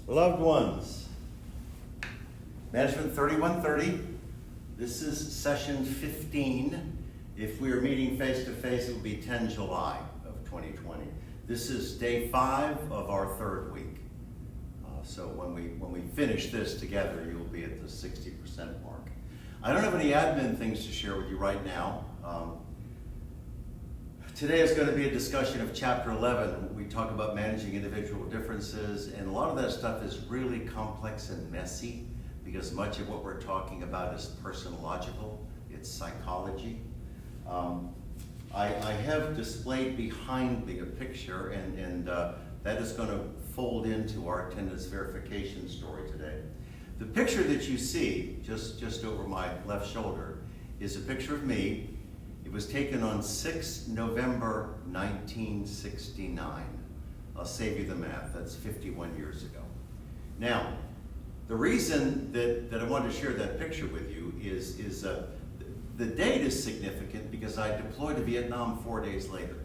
Loved ones, Management 3130, this is session 15. If we are meeting face-to-face, it will be 10 July of 2020. This is day 5 of our 3rd week. So when we finish this together, you'll be at the 60% mark. I don't have any admin things to share with you right now. Today is going to be a discussion of Chapter 11. We talk about managing individual differences, and a lot of that stuff is really complex and messy because much of what we're talking about is personological, it's psychology. I have displayed behind me a picture, and that is going to fold into our attendance verification story today. The picture that you see just over my left shoulder is a picture of me. It was taken on 6 November 1969. I'll save you the math, that's 51 years ago. Now, the reason that I wanted to share that picture with you is the date is significant because I deployed to Vietnam 4 days later.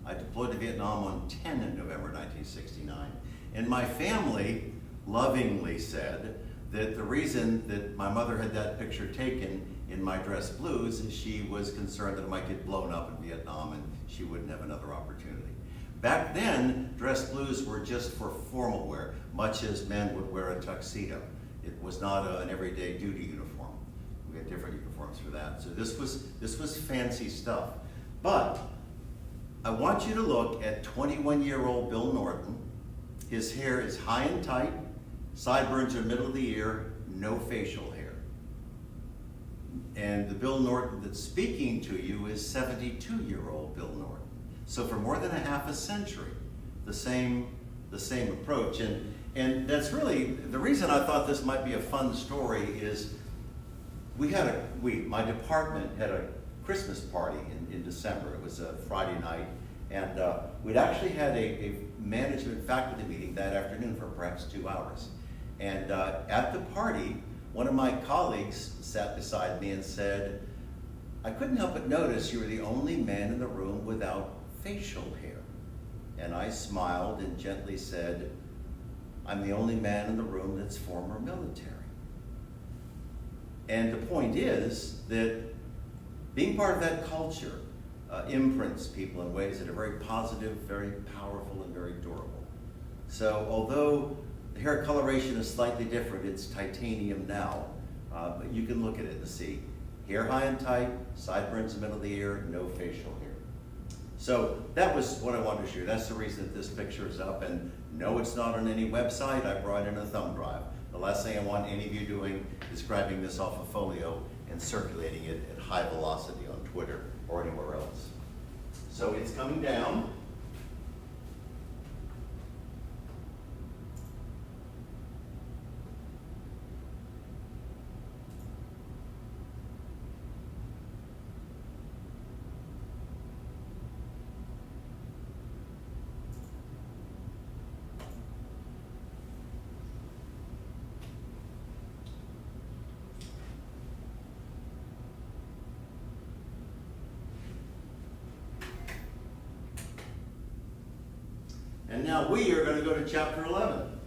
I deployed to Vietnam on 10 November 1969. And my family lovingly said that the reason that my mother had that picture taken in my dress blues is she was concerned that it might get blown up in Vietnam and she wouldn't have another opportunity. Back then, dress blues were just for formal wear, much as men would wear a tuxedo. It was not an everyday duty uniform. We had different uniforms for that. So this was fancy stuff. But I want you to look at 21-year-old Bill Norton. His hair is high and tight, sideburns are middle of the ear, no facial hair. And the Bill Norton that's speaking to you is 72-year-old Bill Norton. So for more than a half a century, the same approach. And that's really, the reason I thought this might be a fun story is my department had a Christmas party in December. It was a Friday night. And we'd actually had a management faculty meeting that afternoon for perhaps 2 hours. And at the party, one of my colleagues sat beside me and said, "I couldn't help but notice you were the only man in the room without facial hair." And I smiled and gently said, "I'm the only man in the room that's former military." And the point is that being part of that culture imprints people in ways that are very positive, very powerful, and very durable. So although the hair coloration is slightly different, it's titanium now, but you can look at it and see hair high and tight, sideburns in the middle of the ear, no facial hair. So that was what I wanted to share. That's the reason that this picture is up. And no, it's not on any website. I brought in a thumb drive. The last thing I want any of you doing is grabbing this off a folio and circulating it at high velocity on Twitter or anywhere else. So it's coming down. And now we are going to go to chapter 11.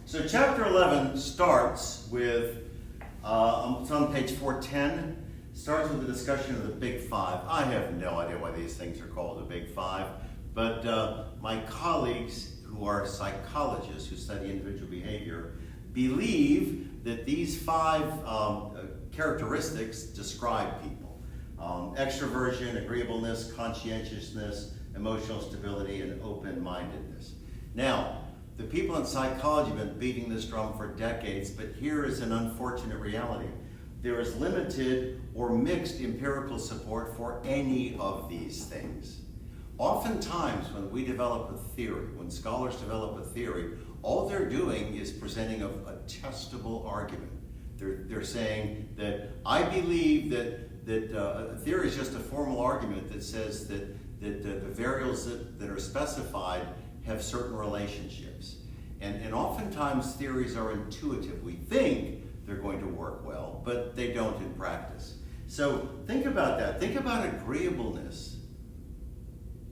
So chapter 11 starts with, it's on page 410. Starts with a discussion of the Big Five. I have no idea why these things are called the Big Five, but my colleagues who are psychologists who study individual behavior believe that these 5 characteristics describe people. Extroversion, agreeableness, conscientiousness, emotional stability, and open-mindedness. Now, the people in psychology have been beating this drum for decades, but here is an unfortunate reality. There is limited or mixed empirical support for any of these things. Oftentimes, when we develop a theory, when scholars develop a theory, all they're doing is presenting a testable argument. They're saying that I believe that a theory is just a formal argument that says that the variables that are specified have certain relationships. And oftentimes theories are intuitive. We think they're going to work well, but they don't in practice. So think about that. Think about agreeableness.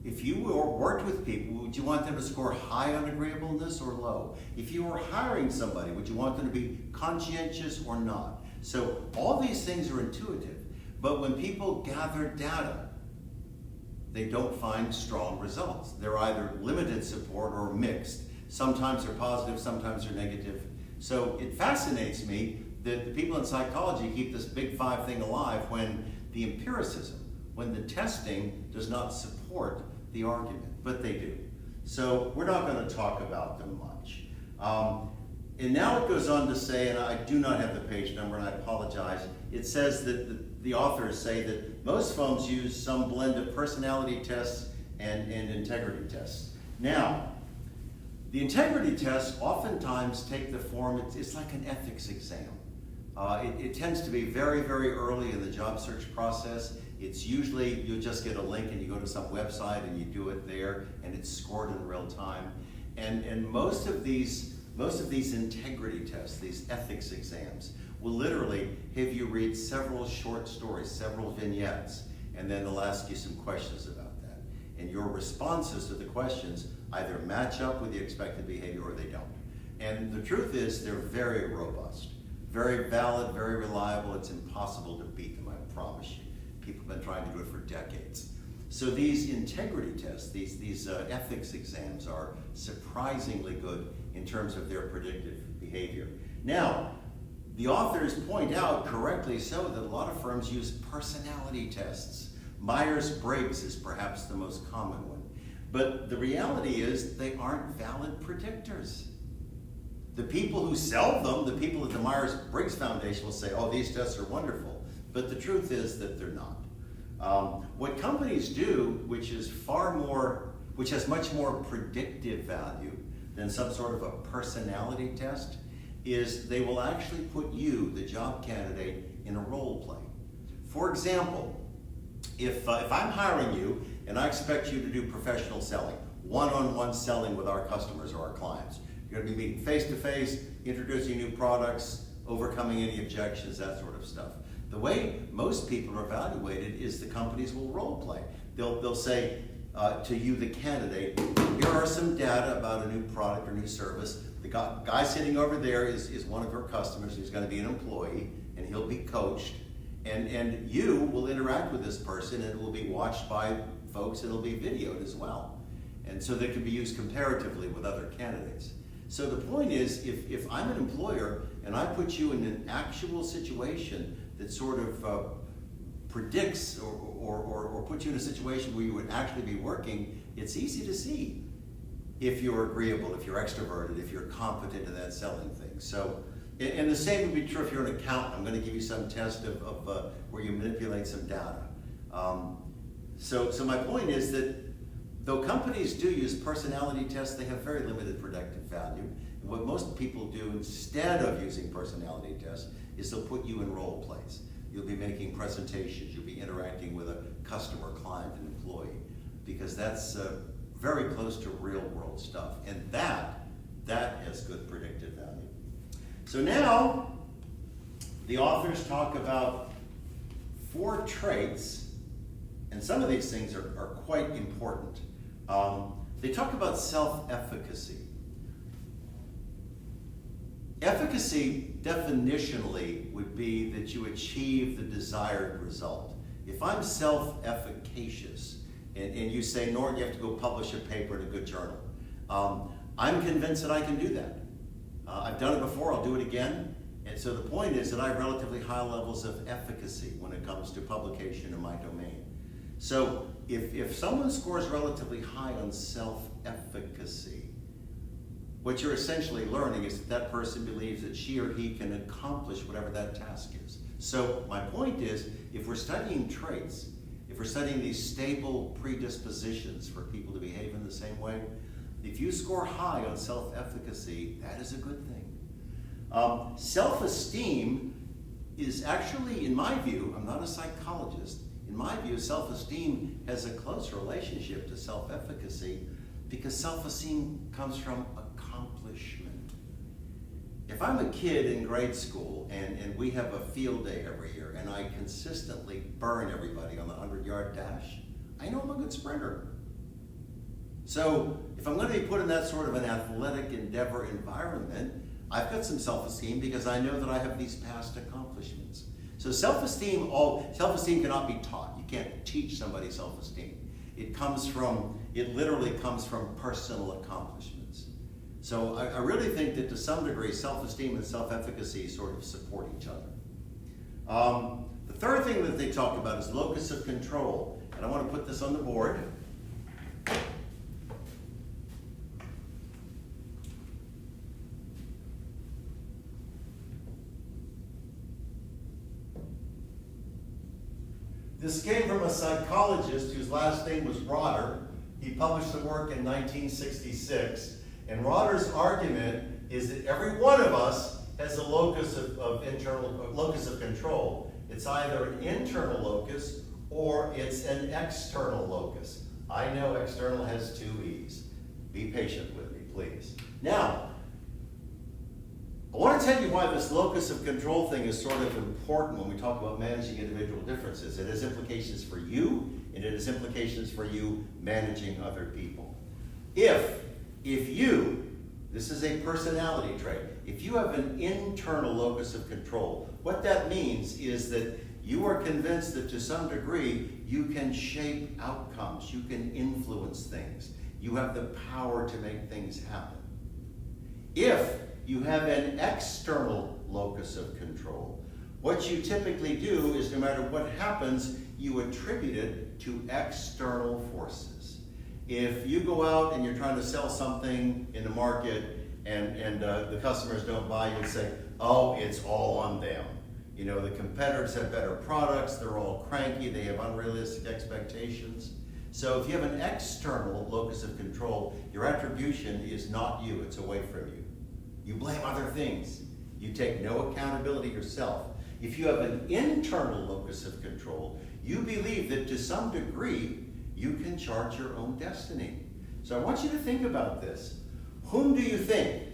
If you worked with people, would you want them to score high on agreeableness or low? If you were hiring somebody, would you want them to be conscientious or not? So all these things are intuitive. But when people gather data, they don't find strong results. They're either limited support or mixed. Sometimes they're positive, sometimes they're negative. So it fascinates me that the people in psychology keep this big five thing alive when the empiricism, when the testing does not support the argument, but they do. So we're not going to talk about them much. And now it goes on to say, and I do not have the page number and I apologize, it says that the authors say that most firms use some blend of personality tests and integrity tests. Now, the integrity tests oftentimes take the form, it's like an ethics exam. It tends to be very, very early in the job search process. It's usually, you'll just get a link and you go to some website and you do it there and it's scored in real time. And most of these integrity tests, these ethics exams, will literally have you read several short stories, several vignettes, and then they'll ask you some questions about that. And your responses to the questions either match up with the expected behavior or they don't. And the truth is, they're very robust, very valid, very reliable. It's impossible to beat them, I promise you. People have been trying to do it for decades. So these integrity tests, these ethics exams are surprisingly good in terms of their predictive behavior. Now, the authors point out, correctly so, that a lot of firms use personality tests. Myers-Briggs is perhaps the most common one. But the reality is they aren't valid predictors. The people who sell them, the people at the Myers-Briggs Foundation will say, oh, these tests are wonderful. But the truth is that they're not. What companies do, which has much more predictive value than some sort of a personality test, is they will actually put you, the job candidate, in a role play. For example, if I'm hiring you and I expect you to do professional selling, one-on-one selling with our customers or our clients, you're going to be meeting face-to-face, introducing new products, overcoming any objections, that sort of stuff. The way most people are evaluated is the companies will role play. They'll say to you, the candidate, here are some data about a new product or new service. The guy sitting over there is one of our customers. He's going to be an employee, and he'll be coached. And you will interact with this person, and it will be watched by folks. It'll be videoed as well. And so they can be used comparatively with other candidates. So the point is, if I'm an employer and I put you in an actual situation that sort of predicts or puts you in a situation where you would actually be working, it's easy to see if you're agreeable, if you're extroverted, if you're competent in that selling thing. So, and the same would be true if you're an accountant. I'm going to give you some test of where you manipulate some data. So my point is that though companies do use personality tests, they have very limited predictive value. And what most people do instead of using personality tests is they'll put you in role plays. You'll be making presentations, you'll be interacting with a customer, client, and employee, because that's very close to real world stuff. And that has good predictive value. So now, the authors talk about 4 traits, and some of these things are quite important. They talk about self-efficacy. Efficacy, definitionally, would be that you achieve the desired result. If I'm self-efficacious, and you say, Norton, you have to go publish a paper in a good journal, I'm convinced that I can do that. I've done it before, I'll do it again. And so the point is that I have relatively high levels of efficacy when it comes to publication in my domain. So if someone scores relatively high on self-efficacy, what you're essentially learning is that person believes that she or he can accomplish whatever that task is. So my point is, if we're studying traits, if we're studying these stable predispositions for people to behave in the same way, if you score high on self-efficacy, that is a good thing. Self-esteem is actually, in my view, I'm not a psychologist, in my view, self-esteem has a close relationship to self-efficacy because self-esteem comes from accomplishment. If I'm a kid in grade school and we have a field day every year and I consistently burn everybody on the 100-yard dash, I know I'm a good sprinter. So if I'm going to be put in that sort of an athletic endeavor environment, I've got some self-esteem because I know that I have these past accomplishments. So self-esteem cannot be taught. You can't teach somebody self-esteem. It literally comes from personal accomplishments. So I really think that to some degree, self-esteem and self-efficacy sort of support each other. The third thing that they talk about is locus of control. And I want to put this on the board. This came from a psychologist whose last name was Rotter. He published the work in 1966. And Rotter's argument is that every one of us has a locus of control. It's either an internal locus or it's an external locus. I know external has two E's. Be patient with me, please. Now, I want to tell you why this locus of control thing is sort of important when we talk about managing individual differences. It has implications for you, and it has implications for you managing other people. If you, this is a personality trait, if you have an internal locus of control, what that means is that you are convinced that to some degree you can shape outcomes, you can influence things, you have the power to make things happen. If you have an external locus of control, what you typically do is no matter what happens, you attribute it to external forces. If you go out and you're trying to sell something in the market and the customers don't buy, you say, oh, it's all on them. You know, the competitors have better products, they're all cranky, they have unrealistic expectations. So if you have an external locus of control, your attribution is not you, it's away from you. You blame other things. You take no accountability yourself. If you have an internal locus of control, you believe that to some degree, you can chart your own destiny. So I want you to think about this. Whom do you think?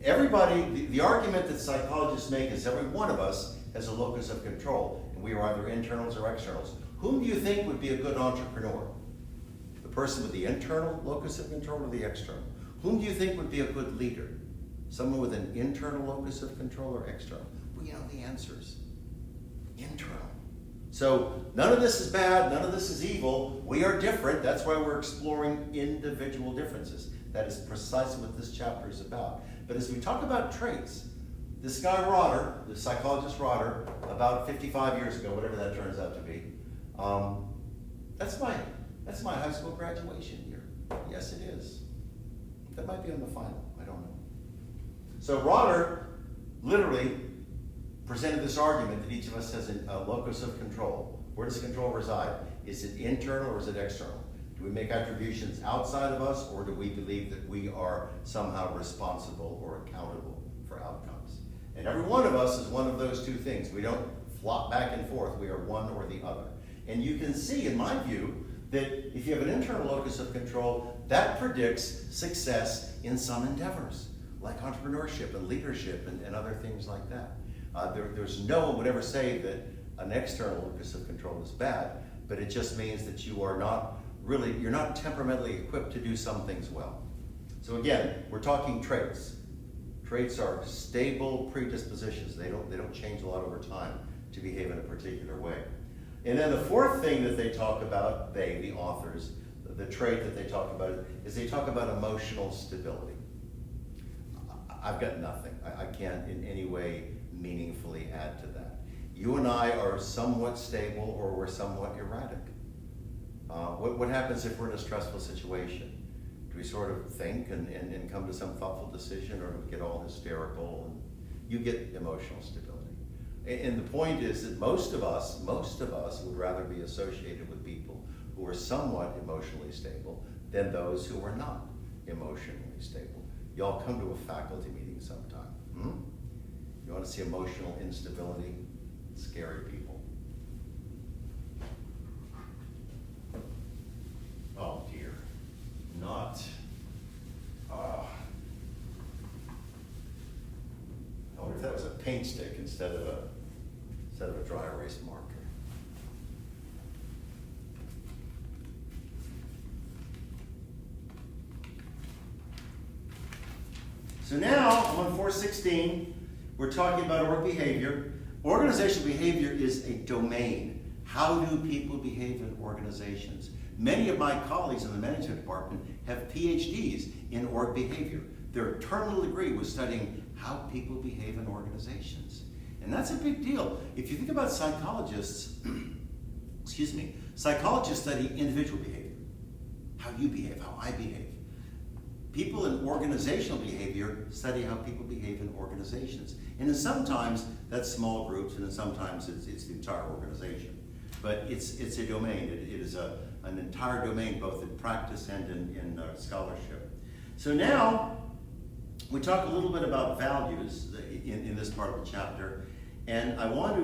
Everybody, the argument that psychologists make is every one of us has a locus of control, and we are either internals or externals. Whom do you think would be a good entrepreneur? The person with the internal locus of control or the external? Whom do you think would be a good leader? Someone with an internal locus of control or external? Well, you know the answers. Internal. So none of this is bad, none of this is evil. We are different. That's why we're exploring individual differences. That is precisely what this chapter is about. But as we talk about traits, this guy Rotter, the psychologist Rotter, about 55 years ago, whatever that turns out to be, that's my high school graduation year. Yes, it is. That might be on the final. I don't know. So Rotter literally presented this argument that each of us has a locus of control. Where does control reside? Is it internal or is it external? Do we make attributions outside of us, or do we believe that we are somehow responsible or accountable for outcomes? And every one of us is one of those two things. We don't flop back and forth. We are one or the other. And you can see, in my view, that if you have an internal locus of control, that predicts success in some endeavors, like entrepreneurship and leadership and other things like that. There's no one would ever say that an external locus of control is bad, but it just means that you're not temperamentally equipped to do some things well. So again, we're talking traits. Traits are stable predispositions. They don't change a lot over time to behave in a particular way. And then the fourth thing that they talk about, the authors, the trait that they talk about is they talk about emotional stability. I've got nothing. I can't in any way meaningfully add to that. You and I are somewhat stable or we're somewhat erratic. What happens if we're in a stressful situation? Do we sort of think and come to some thoughtful decision, or do we get all hysterical? And you get emotional stability. And the point is that most of us would rather be associated with people who are somewhat emotionally stable than those who are not emotionally stable. Y'all come to a faculty meeting sometime. You want to see emotional instability? scary people. Oh dear, not. I wonder if that was a paint stick instead of a dry erase marker. So now, on 416, we're talking about work behavior. Organizational behavior is a domain. How do people behave in organizations? Many of my colleagues in the management department have PhDs in org behavior. Their terminal degree was studying how people behave in organizations. And that's a big deal. If you think about psychologists, excuse me, psychologists study individual behavior. How you behave, how I behave. People in organizational behavior study how people behave in organizations. And then sometimes that's small groups, and then sometimes it's the entire organization. But it's a domain. It is an entire domain, both in practice and in scholarship. So now, we talk a little bit about values in this part of the chapter. And I want to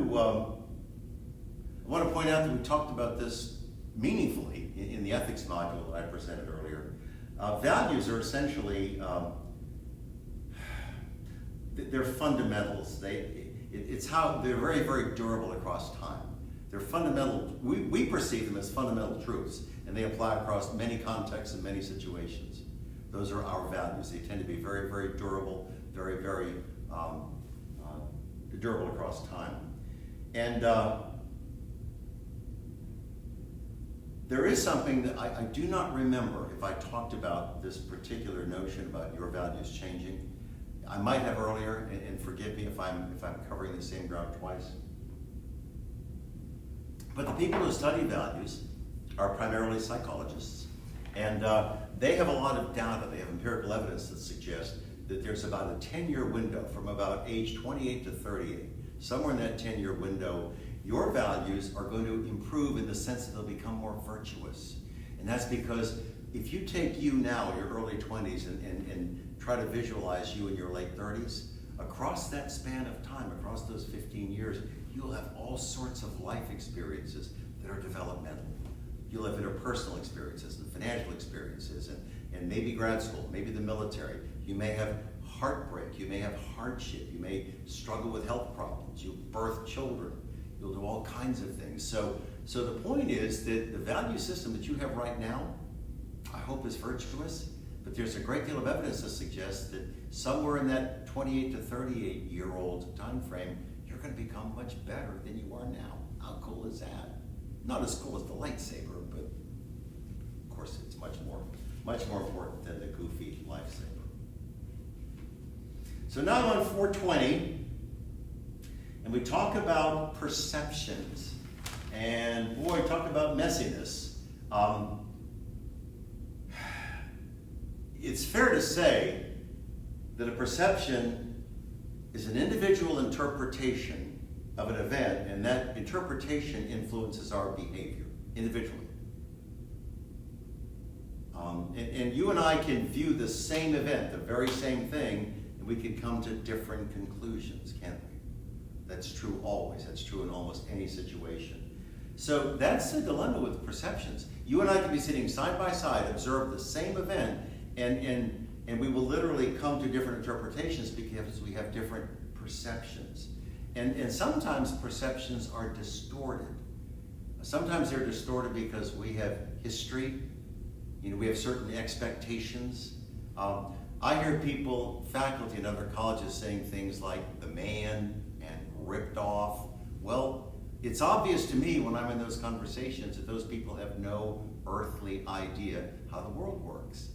point out that we talked about this meaningfully in the ethics module that I presented earlier. Values are essentially, they're fundamentals. It's how they're very, very durable across time. They're fundamental, we perceive them as fundamental truths, and they apply across many contexts and many situations. Those are our values. They tend to be very, very durable, very, very durable across time. And there is something that I do not remember if I talked about this particular notion about your values changing. I might have earlier, and forgive me if I'm covering the same ground twice. But the people who study values are primarily psychologists, and they have a lot of data. They have empirical evidence that suggests that there's about a 10-year window from about age 28 to 38. Somewhere in that 10-year window, your values are going to improve in the sense that they'll become more virtuous. And that's because if you take you now in your early 20s and try to visualize you in your late 30s, across that span of time, across those 15 years, you'll have all sorts of life experiences that are developmental. You'll have interpersonal experiences and financial experiences and maybe grad school, maybe the military. You may have heartbreak, you may have hardship, you may struggle with health problems, you'll birth children, you'll do all kinds of things. So the point is that the value system that you have right now, I hope is virtuous, but there's a great deal of evidence that suggests that somewhere in that 28 to 38-year-old time frame, you're going to become much better than you are now. How cool is that? Not as cool as the lightsaber, but of course it's much more important than the goofy lifesaver. So now on 420, and we talk about perceptions. And boy, talk about messiness. It's fair to say that a perception is an individual interpretation of an event, and that interpretation influences our behavior individually. And you and I can view the same event, the very same thing, and we can come to different conclusions, can't we? That's true always. That's true in almost any situation. So that's the dilemma with perceptions. You and I can be sitting side by side, observe the same event, and we will literally come to different interpretations because we have different perceptions. And sometimes perceptions are distorted. Sometimes they're distorted because we have history, we have certain expectations. I hear people, faculty in other colleges saying things like the man and ripped off. Well, it's obvious to me when I'm in those conversations that those people have no earthly idea how the world works.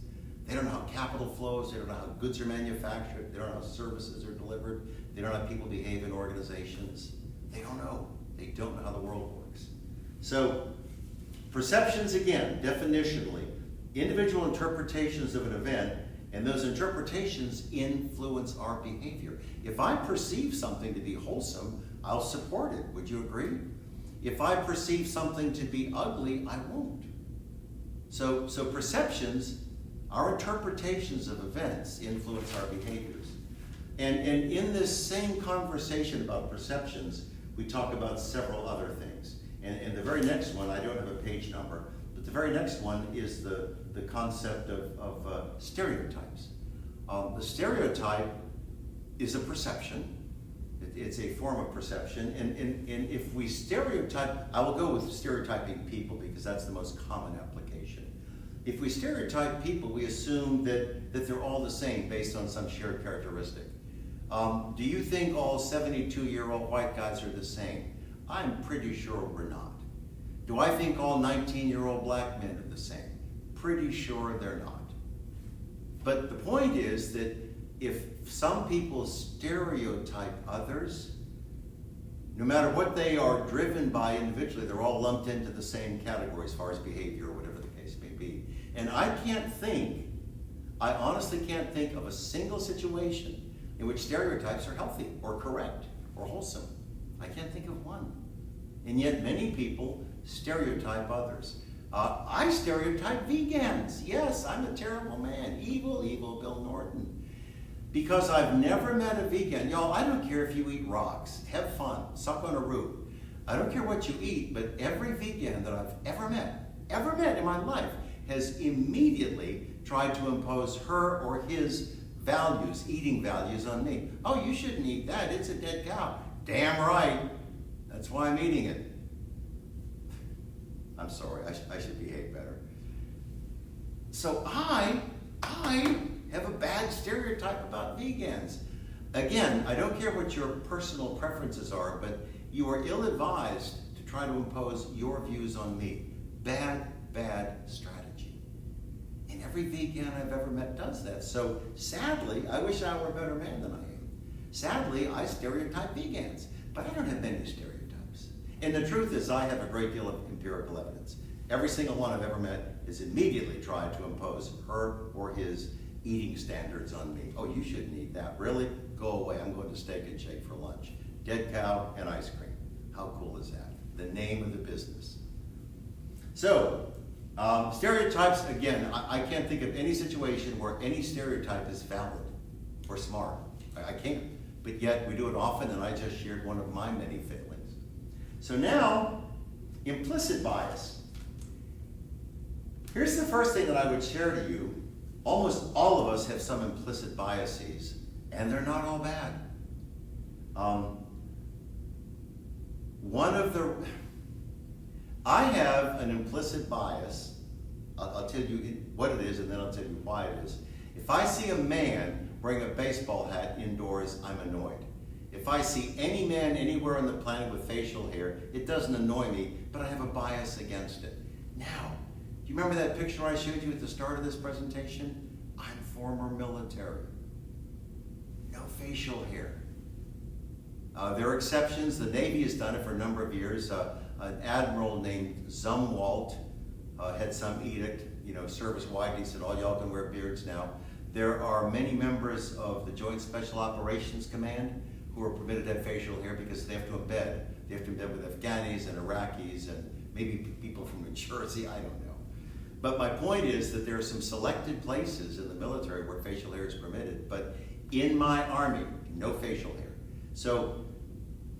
They don't know how capital flows, they don't know how goods are manufactured, they don't know how services are delivered, they don't know how people behave in organizations. They don't know. They don't know how the world works. So, perceptions, again, definitionally, individual interpretations of an event, and those interpretations influence our behavior. If I perceive something to be wholesome, I'll support it. Would you agree? If I perceive something to be ugly, I won't. So perceptions, our interpretations of events, influence our behaviors. And in this same conversation about perceptions, we talk about several other things. And the very next one, I don't have a page number, but the very next one is the concept of stereotypes. The stereotype is a perception. It's a form of perception. And if we stereotype, I will go with stereotyping people because that's the most common application. If we stereotype people, we assume that they're all the same based on some shared characteristic. Do you think all 72-year-old white guys are the same? I'm pretty sure we're not. Do I think all 19-year-old black men are the same? Pretty sure they're not. But the point is that if some people stereotype others, no matter what they are driven by individually, they're all lumped into the same category as far as behavior or whatever the case may be. And I honestly can't think of a single situation in which stereotypes are healthy or correct or wholesome. I can't think of one. And yet many people stereotype others. I stereotype vegans. Yes, I'm a terrible man. Evil, evil Bill Norton. Because I've never met a vegan. Y'all, I don't care if you eat rocks. Have fun. Suck on a root. I don't care what you eat, but every vegan that I've ever met in my life, has immediately tried to impose her or his values, eating values on me. Oh, you shouldn't eat that. It's a dead cow. Damn right. That's why I'm eating it. I'm sorry. I should behave better. So I have a bad stereotype about vegans. Again, I don't care what your personal preferences are, but you are ill-advised to try to impose your views on me. Bad strategy. And every vegan I've ever met does that. So sadly, I wish I were a better man than I am. Sadly, I stereotype vegans, but I don't have many stereotypes. And the truth is, I have a great deal of empirical evidence. Every single one I've ever met has immediately tried to impose her or his eating standards on me. Oh, you shouldn't eat that. Really? Go away. I'm going to Steak and Shake for lunch. Dead cow and ice cream. How cool is that? The name of the business. So, stereotypes, again, I can't think of any situation where any stereotype is valid or smart. I can't. But yet, we do it often, and I just shared one of my many failings. So now, implicit bias. Here's the first thing that I would share to you. Almost all of us have some implicit biases, and they're not all bad. I have an implicit bias. I'll tell you what it is, and then I'll tell you why it is. If I see a man wearing a baseball hat indoors, I'm annoyed. If I see any man anywhere on the planet with facial hair, it doesn't annoy me, but I have a bias against it. Now, do you remember that picture I showed you at the start of this presentation? I'm former military. No facial hair. There are exceptions. The Navy has done it for a number of years. An admiral named Zumwalt had some edict, service-wide. He said, all y'all can wear beards now. There are many members of the Joint Special Operations Command who are permitted to have facial hair because they have to embed. They have to embed with Afghanis and Iraqis and maybe people from New Jersey, I don't know. But my point is that there are some selected places in the military where facial hair is permitted, but in my army, no facial hair. So,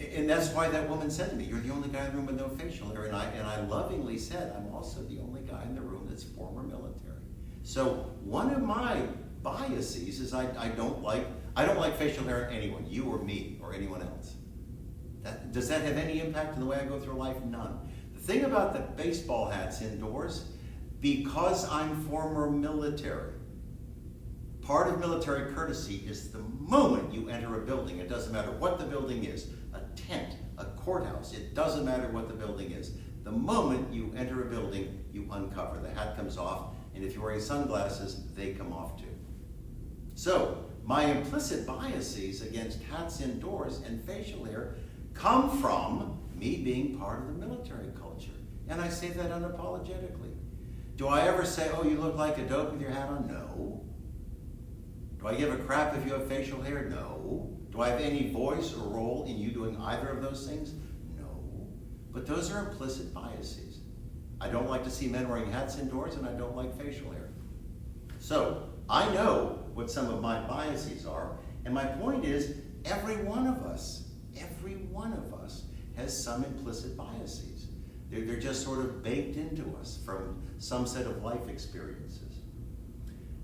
and that's why that woman said to me, you're the only guy in the room with no facial hair. And I lovingly said, I'm also the only guy in the room that's former military. So one of my biases is I don't like facial hair in anyone, you or me or anyone else. Does that have any impact on the way I go through life? None. The thing about the baseball hats indoors, because I'm former military, part of military courtesy is the moment you enter a building, it doesn't matter what the building is, a tent, a courthouse, it doesn't matter what the building is. The moment you enter a building, you uncover. The hat comes off, and if you're wearing sunglasses, they come off too. So, my implicit biases against hats indoors and facial hair come from me being part of the military culture. And I say that unapologetically. Do I ever say, oh, you look like a dope with your hat on? No. Do I give a crap if you have facial hair? No. Do I have any voice or role in you doing either of those things? No. But those are implicit biases. I don't like to see men wearing hats indoors, and I don't like facial hair. So, I know what some of my biases are, and my point is, every one of us has some implicit biases. They're just sort of baked into us from some set of life experiences.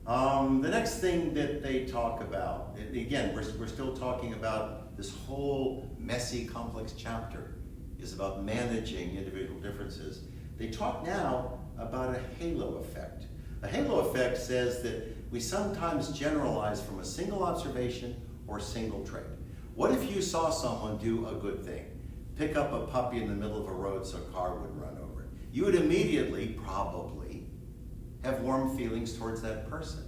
The next thing that they talk about, again, we're still talking about this whole messy, complex chapter is about managing individual differences. They talk now about a halo effect. A halo effect says that we sometimes generalize from a single observation or single trait. What if you saw someone do a good thing? Pick up a puppy in the middle of a road so a car wouldn't run over it. You would immediately, probably, have warm feelings towards that person.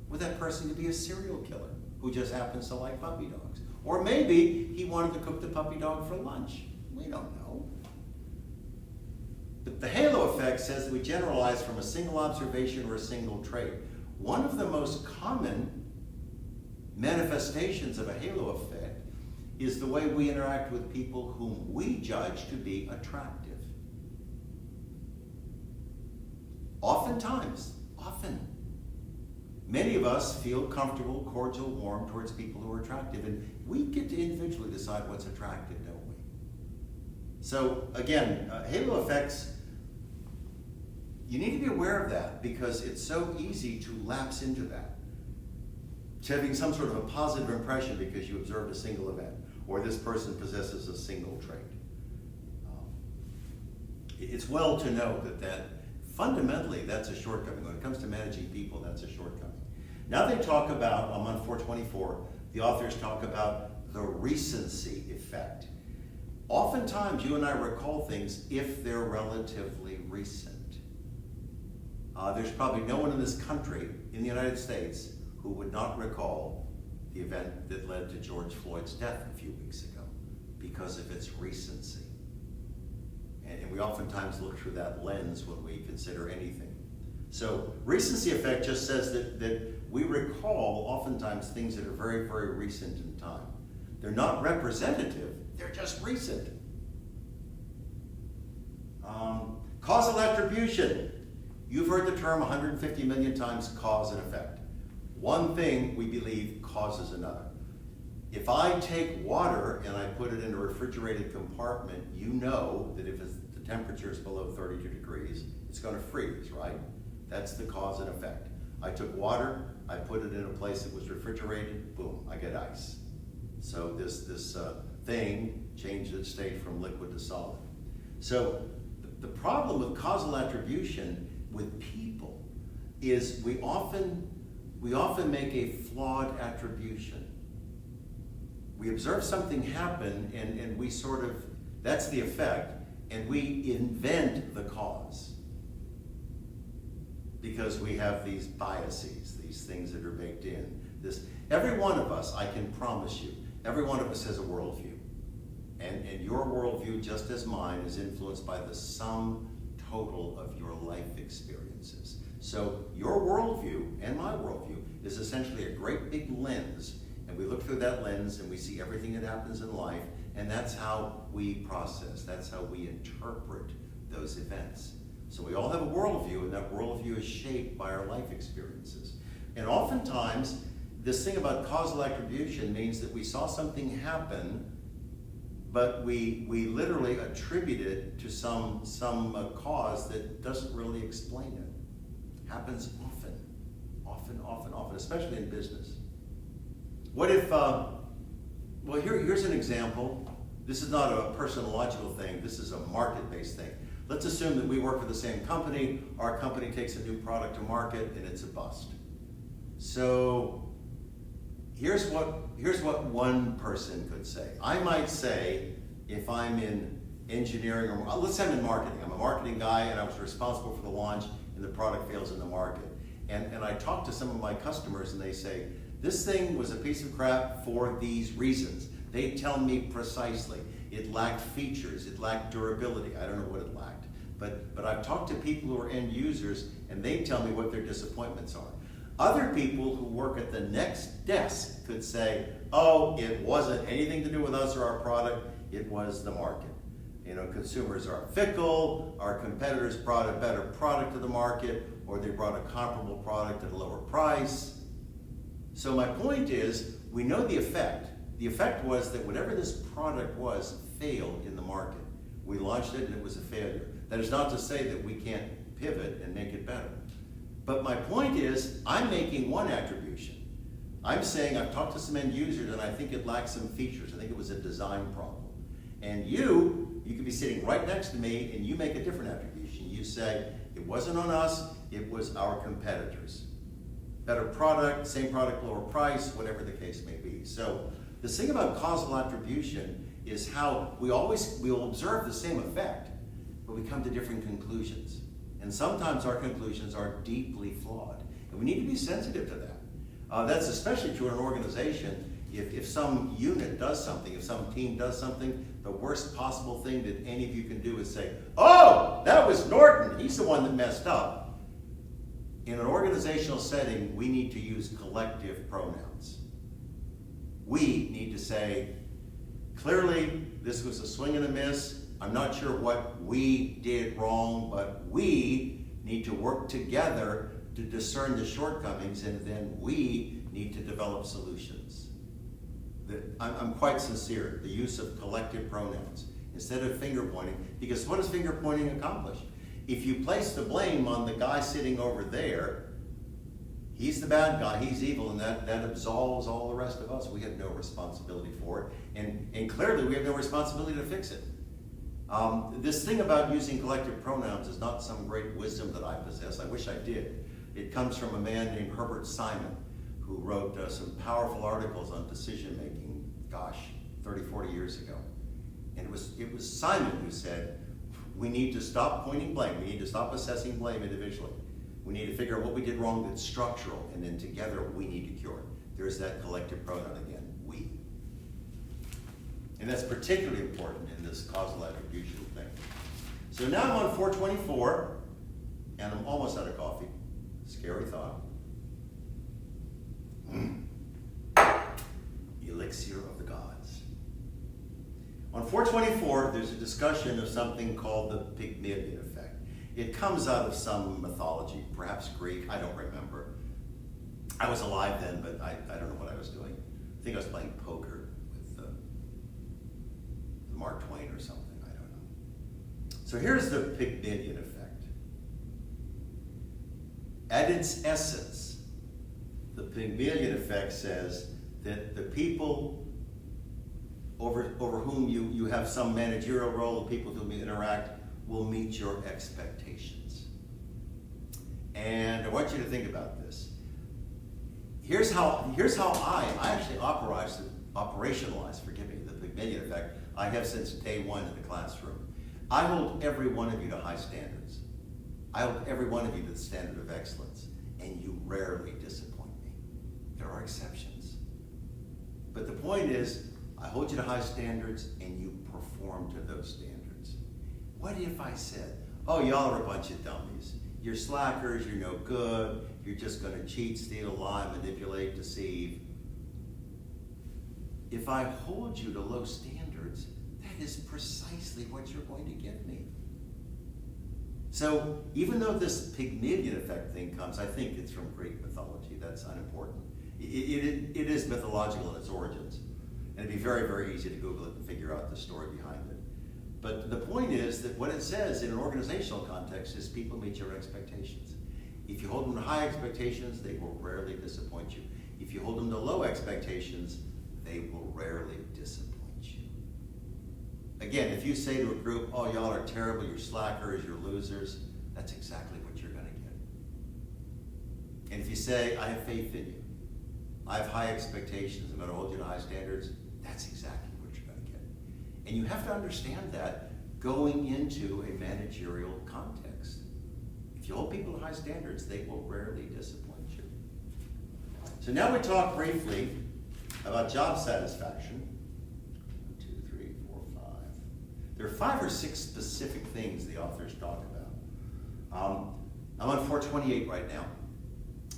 Well, that person could be a serial killer who just happens to like puppy dogs. Or maybe he wanted to cook the puppy dog for lunch. We don't know. But the halo effect says that we generalize from a single observation or a single trait. One of the most common manifestations of a halo effect is the way we interact with people whom we judge to be attractive. Oftentimes, many of us feel comfortable, cordial, warm towards people who are attractive, and we get to individually decide what's attractive, don't we? So again, halo effects, you need to be aware of that because it's so easy to lapse into that. To having some sort of a positive impression because you observed a single event, or this person possesses a single trait. It's well to know that fundamentally that's a shortcoming. When it comes to managing people, that's a shortcoming. Now they talk about, on 424, the authors talk about the recency effect. Oftentimes you and I recall things if they're relatively recent. There's probably no one in this country, in the United States, who would not recall the event that led to George Floyd's death a few weeks ago because of its recency. And we oftentimes look through that lens when we consider anything. So recency effect just says that we recall oftentimes things that are very, very recent in time. They're not representative, they're just recent. Causal attribution. You've heard the term 150 million times, cause and effect. One thing we believe causes another. If I take water and I put it in a refrigerated compartment, you know that if the temperature is below 32 degrees, it's going to freeze, right? That's the cause and effect. I took water, I put it in a place that was refrigerated, boom, I get ice. So this thing changed its state from liquid to solid. So the problem with causal attribution with people is we often make a flawed attribution. We observe something happen and we sort of, that's the effect, and we invent the cause. Because we have these biases, these things that are baked in. Every one of us, I can promise you, every one of us has a worldview. And your worldview, just as mine, is influenced by the sum total of your life experiences. So your worldview and my worldview is essentially a great big lens, and we look through that lens and we see everything that happens in life, and that's how we process, that's how we interpret those events. So we all have a worldview, and that worldview is shaped by our life experiences. And oftentimes, this thing about causal attribution means that we saw something happen, but we literally attribute it to some cause that doesn't really explain it. Happens often, especially in business. What if, here's an example. This is not a personological thing, this is a market-based thing. Let's assume that we work for the same company, our company takes a new product to market, and it's a bust. So here's what one person could say. I might say, if I'm in engineering, or let's say I'm in marketing. I'm a marketing guy and I was responsible for the launch and the product fails in the market. And I talk to some of my customers and they say, this thing was a piece of crap for these reasons. They tell me precisely. It lacked features, it lacked durability. I don't know what it lacked. But I've talked to people who are end users and they tell me what their disappointments are. Other people who work at the next desk could say, oh, it wasn't anything to do with us or our product, it was the market. You know, consumers are fickle, our competitors brought a better product to the market, or they brought a comparable product at a lower price. So my point is, we know the effect. The effect was that whatever this product was failed in the market. We launched it and it was a failure. That is not to say that we can't pivot and make it better. But my point is, I'm making one attribution. I'm saying I've talked to some end users and I think it lacks some features. I think it was a design problem. And you could be sitting right next to me and you make a different attribution. You say, it wasn't on us, it was our competitors. Better product, same product, lower price, whatever the case may be. So the thing about causal attribution is how we'll observe the same effect, but we come to different conclusions. And sometimes our conclusions are deeply flawed. And we need to be sensitive to that. That's especially true in an organization. If some unit does something, if some team does something, the worst possible thing that any of you can do is say, oh, that was Norton, he's the one that messed up. In an organizational setting, we need to use collective pronouns. We need to say, clearly, this was a swing and a miss. I'm not sure what we did wrong, but we need to work together to discern the shortcomings, and then we need to develop solutions. I'm quite sincere, the use of collective pronouns instead of finger pointing, because what does finger pointing accomplish? If you place the blame on the guy sitting over there, he's the bad guy, he's evil, and that absolves all the rest of us. We have no responsibility for it, and clearly we have no responsibility to fix it. This thing about using collective pronouns is not some great wisdom that I possess. I wish I did. It comes from a man named Herbert Simon, who wrote some powerful articles on decision making, 30, 40 years ago. And it was Simon who said, we need to stop pointing blame. We need to stop assessing blame individually. We need to figure out what we did wrong that's structural, and then together we need to cure it. There's that collective pronoun again, we. And that's particularly important in this causal attribution thing. So now I'm on 424, and I'm almost out of coffee. Scary thought. Elixir of the gods. On 424, there's a discussion of something called the Pygmalion effect. It comes out of some mythology, perhaps Greek, I don't remember. I was alive then, but I don't know what I was doing. I think I was playing poker with Mark Twain or something, I don't know. So here's the Pygmalion effect. At its essence, the Pygmalion effect says that the people over whom you have some managerial role, the people with whom you interact, will meet your expectations. And I want you to think about this. Here's how I actually operationalize, forgive me, the Pygmalion effect. I have since day one in the classroom. I hold every one of you to high standards. I hold every one of you to the standard of excellence, and you rarely disappoint me. There are exceptions. But the point is, I hold you to high standards and you perform to those standards. What if I said, oh, y'all are a bunch of dummies. You're slackers, you're no good, you're just going to cheat, steal, lie, manipulate, deceive. If I hold you to low standards, that is precisely what you're going to give me. So even though this Pygmalion effect thing comes, I think it's from Greek mythology. That's unimportant. It is mythological in its origins. And it'd be very, very easy to Google it and figure out the story behind it. But the point is that what it says in an organizational context is people meet your expectations. If you hold them to high expectations, they will rarely disappoint you. If you hold them to low expectations, they will rarely disappoint you. Again, if you say to a group, oh, y'all are terrible, you're slackers, you're losers, that's exactly what you're going to get. And if you say, I have faith in you, I have high expectations, I'm going to hold you to high standards, that's exactly what you're going to get. And you have to understand that going into a managerial context. If you hold people to high standards, they will rarely disappoint you. So now we talk briefly about job satisfaction. 1, 2, 3, 4, 5. There are 5 or 6 specific things the authors talk about. I'm on 428 right now.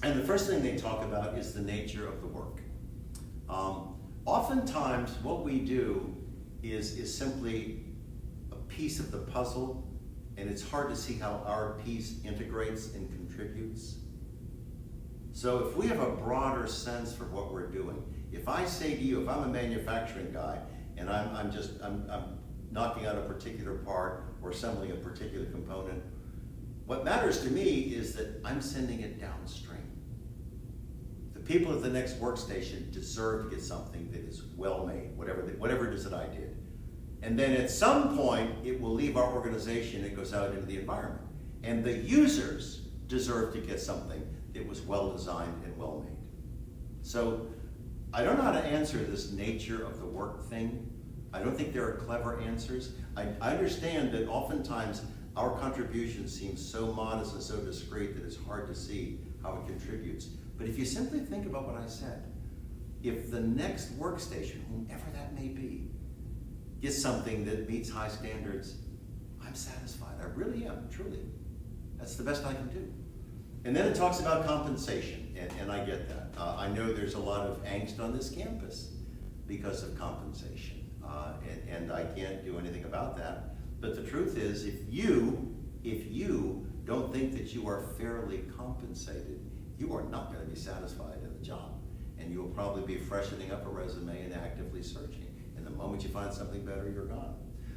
And the first thing they talk about is the nature of the work. Oftentimes, what we do is simply a piece of the puzzle, and it's hard to see how our piece integrates and contributes. So if we have a broader sense for what we're doing, if I say to you, if I'm a manufacturing guy, and I'm knocking out a particular part or assembling a particular component. What matters to me is that I'm sending it downstream. The people at the next workstation deserve to get something that is well made, whatever it is that I did. And then at some point, it will leave our organization and goes out into the environment. And the users deserve to get something that was well designed and well made. So I don't know how to answer this nature of the work thing. I don't think there are clever answers. I understand that oftentimes our contribution seems so modest and so discreet that it's hard to see how it contributes. But if you simply think about what I said, if the next workstation, whomever that may be, gets something that meets high standards, I'm satisfied. I really am, truly. That's the best I can do. And then it talks about compensation, and I get that. I know there's a lot of angst on this campus because of compensation, and I can't do anything about that. But the truth is, if you don't think that you are fairly compensated, you are not going to be satisfied in the job. And you will probably be freshening up a resume and actively searching. And the moment you find something better, you're gone.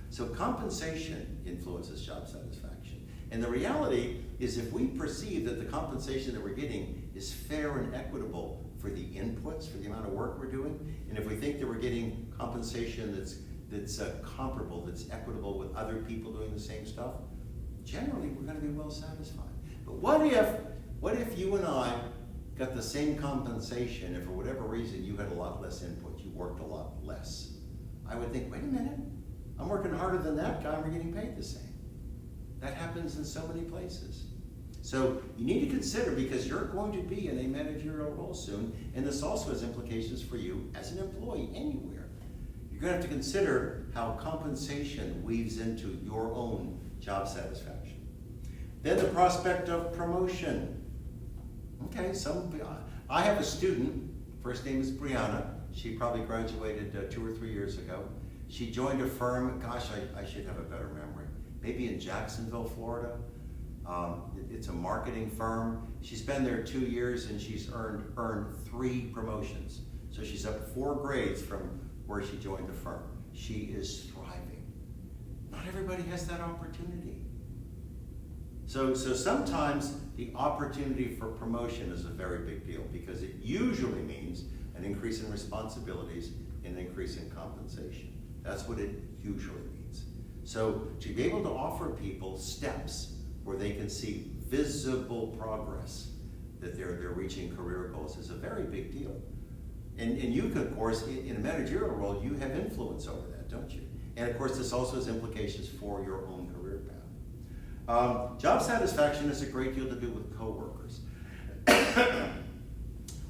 So compensation influences job satisfaction. And the reality is, if we perceive that the compensation that we're getting is fair and equitable for the inputs, for the amount of work we're doing, and if we think that we're getting compensation that's comparable, that's equitable with other people doing the same stuff, generally we're going to be well satisfied. But what if you and I got the same compensation and for whatever reason you had a lot less input, you worked a lot less? I would think, wait a minute, I'm working harder than that guy and we're getting paid the same. That happens in so many places. So you need to consider, because you're going to be in a managerial role soon, and this also has implications for you as an employee anywhere. You're going to have to consider how compensation weaves into your own job satisfaction. Then the prospect of promotion. Okay, I have a student, first name is Brianna. She probably graduated 2 or 3 years ago. She joined a firm, gosh, I should have a better memory, maybe in Jacksonville, Florida. It's a marketing firm. She's been there 2 years and she's earned 3 promotions. So she's up 4 grades from where she joined the firm. She is thriving. Not everybody has that opportunity. So sometimes the opportunity for promotion is a very big deal, because it usually means an increase in responsibilities and an increase in compensation. That's what it usually means. So to be able to offer people steps where they can see visible progress, that they're reaching career goals, is a very big deal. And you can, of course, in a managerial role, you have influence over that, don't you? And of course, this also has implications for your own career path. Job satisfaction has a great deal to do with coworkers.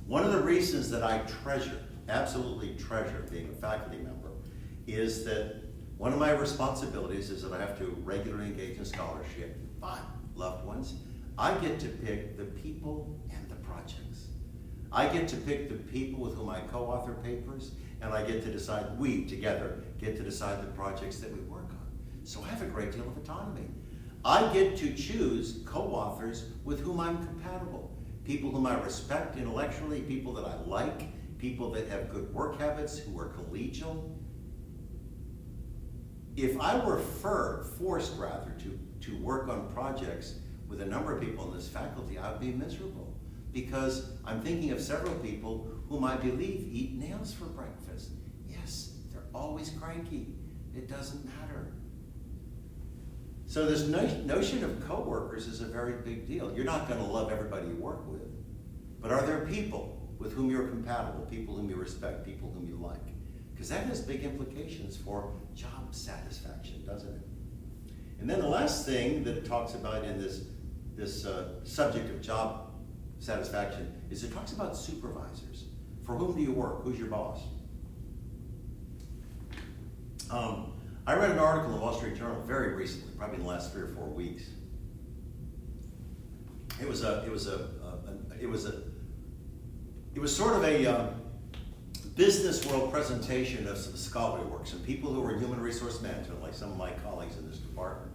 One of the reasons that I absolutely treasure being a faculty member, is that one of my responsibilities is that I have to regularly engage in scholarship. But, loved ones, I get to pick the people and the projects. I get to pick the people with whom I co-author papers, and I get to decide, we together get to decide the projects that we work on. So I have a great deal of autonomy. I get to choose co-authors with whom I'm compatible. People whom I respect intellectually, people that I like, people that have good work habits, who are collegial. If I were forced to work on projects with a number of people in this faculty, I would be miserable, because I'm thinking of several people whom I believe eat nails for breakfast. Yes, they're always cranky. It doesn't matter. So this notion of coworkers is a very big deal. You're not going to love everybody you work with, but are there people with whom you're compatible, people whom you respect, people whom you like? Because that has big implications for job satisfaction, doesn't it? And then the last thing that it talks about in this subject of job satisfaction is it talks about supervisors. For whom do you work? Who's your boss? I read an article in the Wall Street Journal very recently, probably in the last 3 or 4 weeks. It was sort of a business world presentation of some scholarly works, and people who were in human resource management, like some of my colleagues in this department,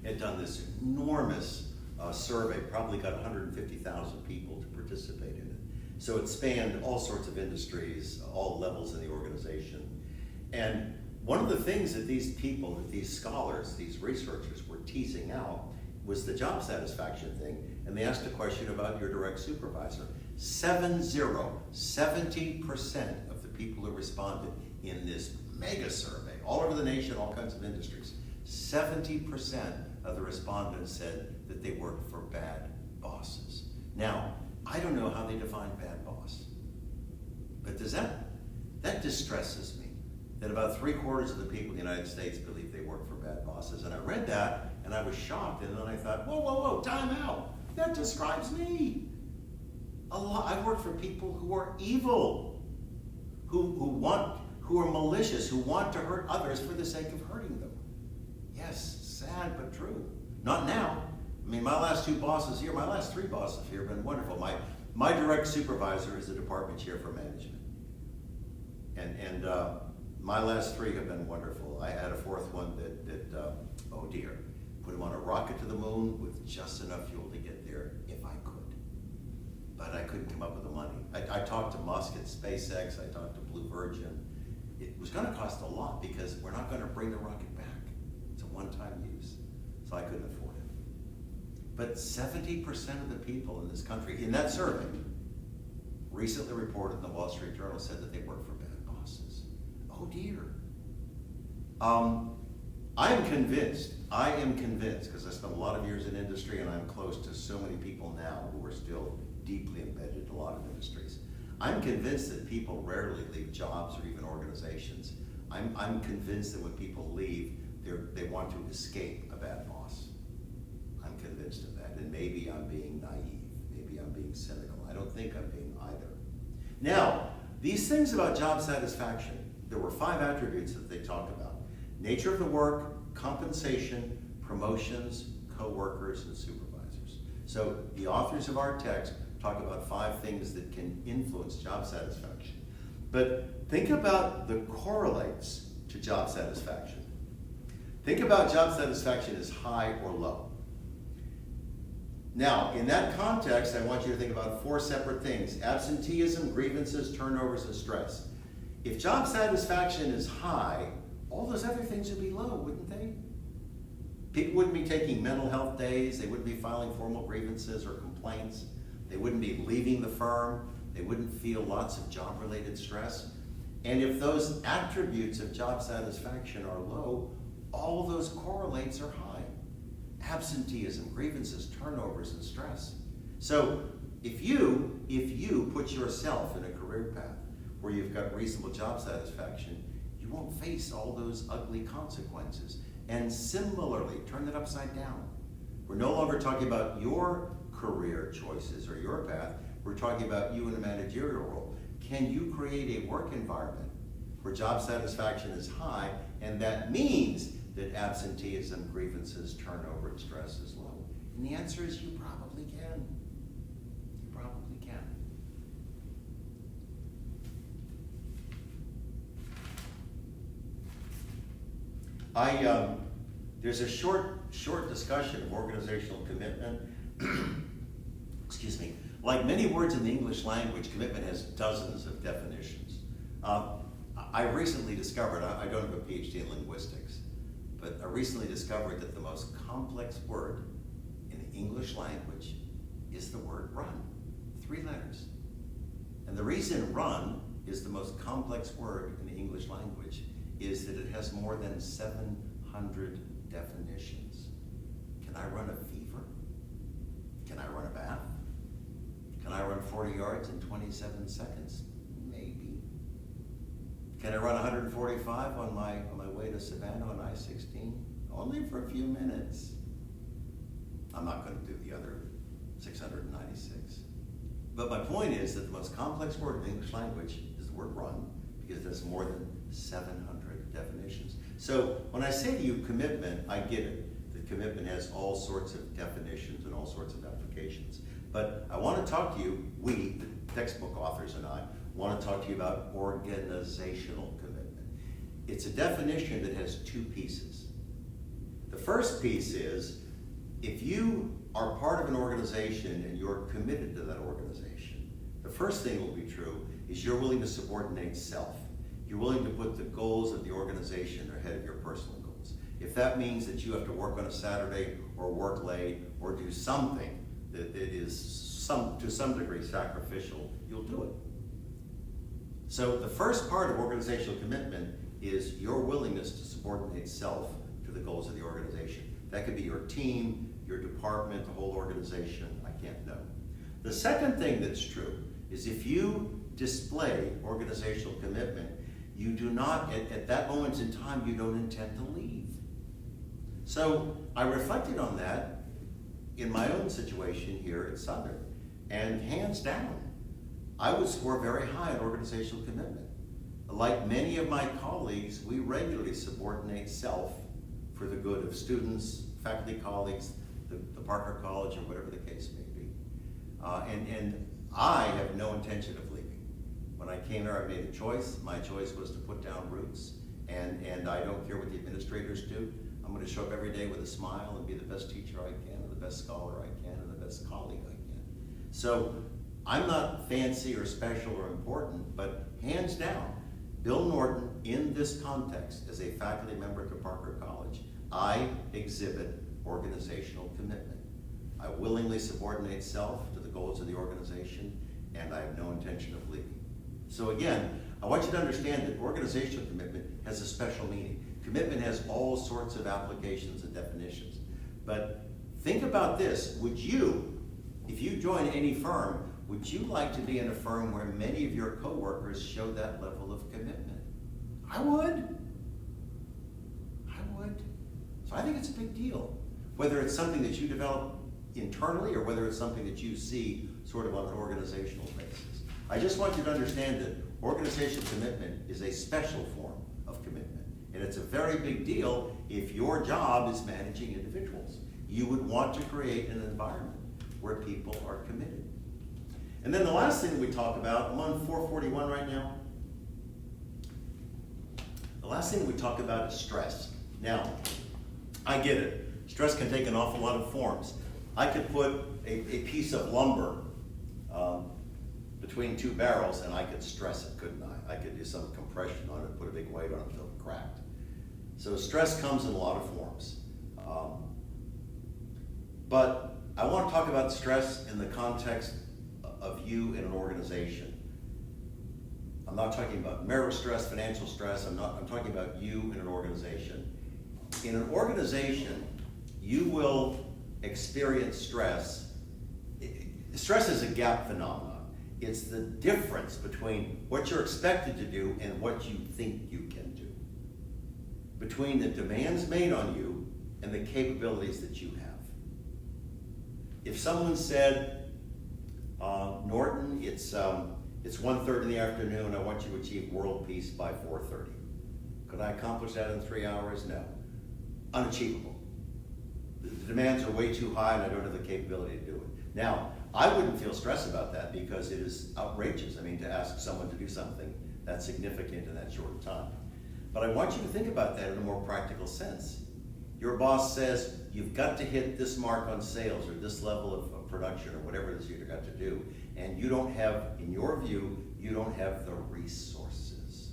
had done this enormous survey, probably got 150,000 people to participate in it. So it spanned all sorts of industries, all levels in the organization. And one of the things that these people, that these scholars, these researchers were teasing out was the job satisfaction thing, and they asked a question about your direct supervisor. 70% of the people who responded in this mega survey, all over the nation, all kinds of industries, 70% of the respondents said that they worked for bad bosses. Now, I don't know how they define bad boss, but that distresses me, that about 3/4 of the people in the United States believe they work for bad bosses. And I read that, and I was shocked, and then I thought, whoa, time out. That describes me. I work for people who are evil, who are malicious, who want to hurt others for the sake of hurting them. Yes, sad but true. Not now. I mean, my last 2 bosses here, my last 3 bosses here have been wonderful. My direct supervisor is the department chair for management. And my last 3 have been wonderful. I had a 4th one that oh dear, put him on a rocket to the moon with just enough fuel to get there if I could. But I couldn't come up with the money. I talked to Musk at SpaceX, I talked to Blue Virgin. It was gonna cost a lot because we're not gonna bring the rocket back. It's a one-time use, so I couldn't afford it. But 70% of the people in this country, in that survey, recently reported in the Wall Street Journal, said that they work for bad bosses. Oh dear. I am convinced, because I spent a lot of years in industry and I'm close to so many people now who are still deeply embedded in a lot of industries. I'm convinced that people rarely leave jobs or even organizations. I'm convinced that when people leave, they want to escape a bad boss. I'm convinced of that, and maybe I'm being naive, maybe I'm being cynical. I don't think I'm being either. Now, these things about job satisfaction, there were 5 attributes that they talk about. Nature of the work, compensation, promotions, co-workers, and supervisors. So the authors of our text talk about 5 things that can influence job satisfaction. But think about the correlates to job satisfaction. Think about job satisfaction as high or low. Now, in that context, I want you to think about 4 separate things: absenteeism, grievances, turnovers, and stress. If job satisfaction is high, all those other things would be low, wouldn't they? People wouldn't be taking mental health days, they wouldn't be filing formal grievances or complaints, they wouldn't be leaving the firm, they wouldn't feel lots of job-related stress. And if those attributes of job satisfaction are low, all those correlates are high. Absenteeism, grievances, turnovers, and stress. So if you put yourself in a career path where you've got reasonable job satisfaction, you won't face all those ugly consequences. And similarly, turn it upside down. We're no longer talking about your career choices or your path. We're talking about you in a managerial role. Can you create a work environment where job satisfaction is high, and that means that absenteeism, grievances, turnover, and stress is low? And the answer is you probably can. You probably can. There's a short discussion of organizational commitment. Excuse me. Like many words in the English language, commitment has dozens of definitions. I recently discovered, I don't have a PhD in linguistics, but I recently discovered that the most complex word in the English language is the word run. 3 letters. And the reason run is the most complex word in the English language is that it has more than 700 definitions. Can I run a fever? Can I run a bath? Can I run 40 yards in 27 seconds? Maybe. Can I run 145 on my way to Savannah on I-16? Only for a few minutes. I'm not going to do the other 696. But my point is that the most complex word in the English language is the word run, because there's more than 700 definitions. So when I say to you commitment, I get it. That commitment has all sorts of definitions and all sorts of applications. But I want to talk to you, we, the textbook authors and I, want to talk to you about organizational commitment. It's a definition that has 2 pieces. The first piece is, if you are part of an organization and you're committed to that organization, the first thing that will be true is you're willing to subordinate self. You're willing to put the goals of the organization ahead of your personal goals. If that means that you have to work on a Saturday or work late or do something that is to some degree sacrificial, you'll do it. So the first part of organizational commitment is your willingness to subordinate self to the goals of the organization. That could be your team, your department, the whole organization, I can't know. The second thing that's true is if you display organizational commitment, you do not, at that moment in time, you don't intend to leave. So I reflected on that in my own situation here at Southern, and hands down, I would score very high on organizational commitment. Like many of my colleagues, we regularly subordinate self for the good of students, faculty colleagues, the Parker College, or whatever the case may be. And I have no intention of leaving. When I came there, I made a choice. My choice was to put down roots, and I don't care what the administrators do. I'm going to show up every day with a smile and be the best teacher I can, and the best scholar I can, and the best colleague I can. So I'm not fancy or special or important, but hands down, Bill Norton, in this context, as a faculty member at Parker College, I exhibit organizational commitment. I willingly subordinate self to the goals of the organization, and I have no intention of leaving. So again, I want you to understand that organizational commitment has a special meaning. Commitment has all sorts of applications and definitions. But think about this. Would you, if you join any firm, would you like to be in a firm where many of your coworkers show that level of commitment? I would. I would. So I think it's a big deal. Whether it's something that you develop internally or whether it's something that you see sort of on an organizational basis. I just want you to understand that organizational commitment is a special form of commitment. And it's a very big deal if your job is managing individuals. You would want to create an environment where people are committed. And then the last thing we talk about, I'm on 441 right now. The last thing we talk about is stress. Now, I get it. Stress can take an awful lot of forms. I could put a piece of lumber between two barrels and I could stress it, couldn't I? I could do some compression on it, put a big weight on it until it cracked. So stress comes in a lot of forms. But I want to talk about stress in the context of you in an organization. I'm not talking about marital stress, financial stress. I'm talking about you in an organization. In an organization, you will experience stress. Stress is a gap phenomenon. It's the difference between what you're expected to do and what you think you can do. Between the demands made on you and the capabilities that you have. If someone said, Norton, it's 1:30 in the afternoon, I want you to achieve world peace by 4:30. Could I accomplish that in 3 hours? No. Unachievable. The demands are way too high and I don't have the capability to do it. Now, I wouldn't feel stressed about that because it is outrageous. I mean, to ask someone to do something that's significant in that short time. But I want you to think about that in a more practical sense. Your boss says, you've got to hit this mark on sales or this level of production or whatever it is you've got to do. And you don't have, in your view, you don't have the resources.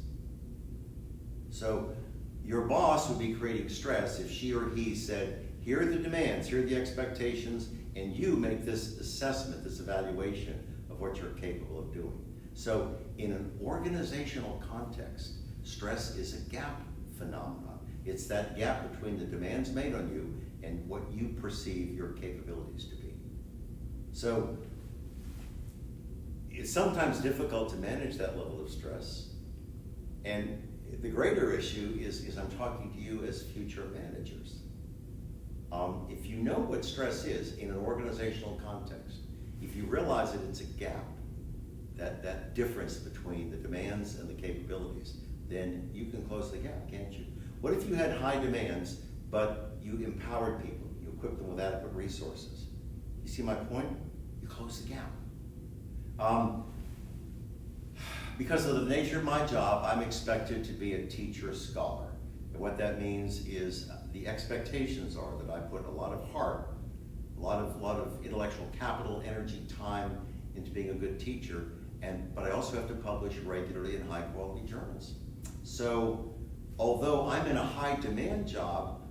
So your boss would be creating stress if she or he said, here are the demands, here are the expectations, and you make this assessment, this evaluation of what you're capable of doing. So in an organizational context, stress is a gap phenomenon. It's that gap between the demands made on you and what you perceive your capabilities to be. So it's sometimes difficult to manage that level of stress. And the greater issue is I'm talking to you as future managers. If you know what stress is in an organizational context, if you realize that it's a gap, that difference between the demands and the capabilities, then you can close the gap, can't you? What if you had high demands, but you empowered people, you equipped them with adequate resources? You see my point? You close the gap. Because of the nature of my job, I'm expected to be a teacher scholar. And what that means is the expectations are that I put a lot of heart, a lot of intellectual capital, energy, time into being a good teacher, but I also have to publish regularly in high quality journals. So although I'm in a high demand job,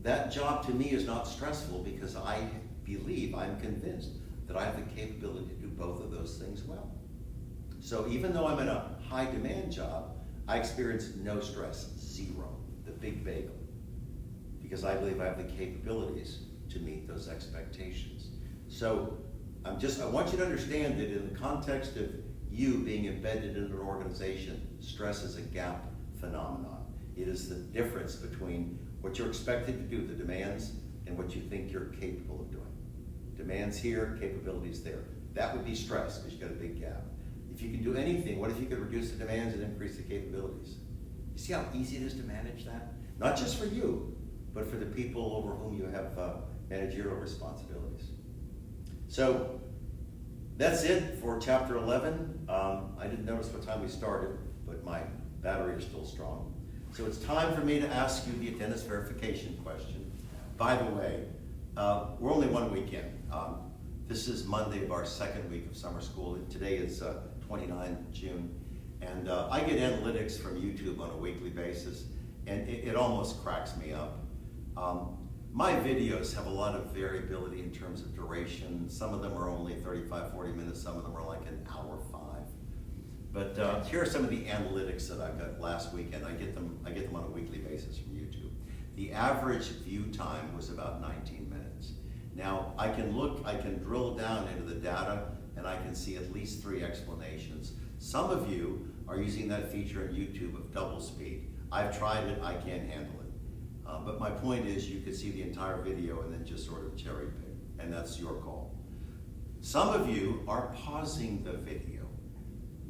that job to me is not stressful because I believe, I'm convinced that I have the capability to do both of those things well. So even though I'm in a high demand job, I experience no stress, zero, the big bagel, because I believe I have the capabilities to meet those expectations. So I want you to understand that in the context of you being embedded in an organization, stress is a gap phenomenon. It is the difference between what you're expected to do, the demands, and what you think you're capable of doing. Demands here, capabilities there. That would be stress, because you've got a big gap. If you can do anything, what if you could reduce the demands and increase the capabilities? You see how easy it is to manage that? Not just for you, but for the people over whom you have managerial responsibilities. So that's it for chapter 11. I didn't notice what time we started, but my battery is still strong. So it's time for me to ask you the attendance verification question. By the way, we're only 1 week in. This is Monday of our second week of summer school. Today is 29 June. And I get analytics from YouTube on a weekly basis, and it almost cracks me up. My videos have a lot of variability in terms of duration. Some of them are only 35, 40 minutes. Some of them are like an hour 5. But here are some of the analytics that I got last weekend. I get them on a weekly basis from YouTube. The average view time was about 19 minutes. Now, I can drill down into the data, and I can see at least 3 explanations. Some of you are using that feature on YouTube of double speed. I've tried it, I can't handle it. But my point is, you could see the entire video and then just sort of cherry pick, and that's your call. Some of you are pausing the video.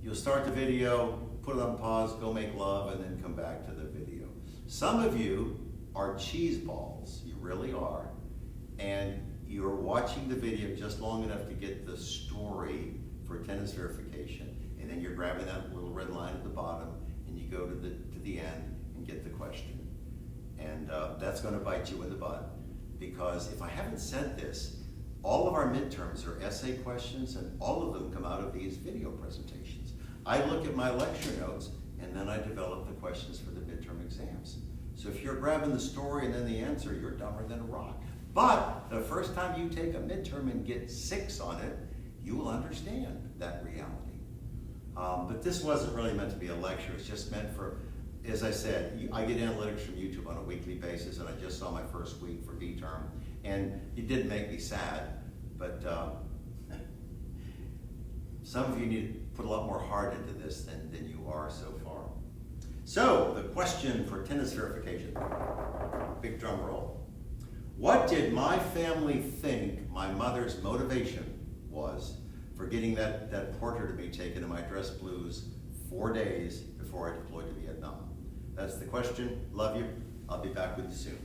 You'll start the video, put it on pause, go make love, and then come back to the video. Some of you are cheese balls, you really are, and you're watching the video just long enough to get the story for attendance verification, and then you're grabbing that little red line at the bottom, and you go to the end and get the question. And that's going to bite you in the butt, because if I haven't said this, all of our midterms are essay questions, and all of them come out of these video presentations. I look at my lecture notes, and then I develop the questions for the midterm exams. So if you're grabbing the story and then the answer, you're dumber than a rock. But the first time you take a midterm and get 6 on it, you will understand that reality. But this wasn't really meant to be a lecture. It's just meant for, as I said, I get analytics from YouTube on a weekly basis, and I just saw my first week for B-term, and it did make me sad, but some of you need to put a lot more heart into this than you are so far. So, the question for attendance verification, big drum roll. What did my family think my mother's motivation was for getting that portrait of me taken in my dress blues 4 days before I deployed to Vietnam? That's the question. Love you. I'll be back with you soon.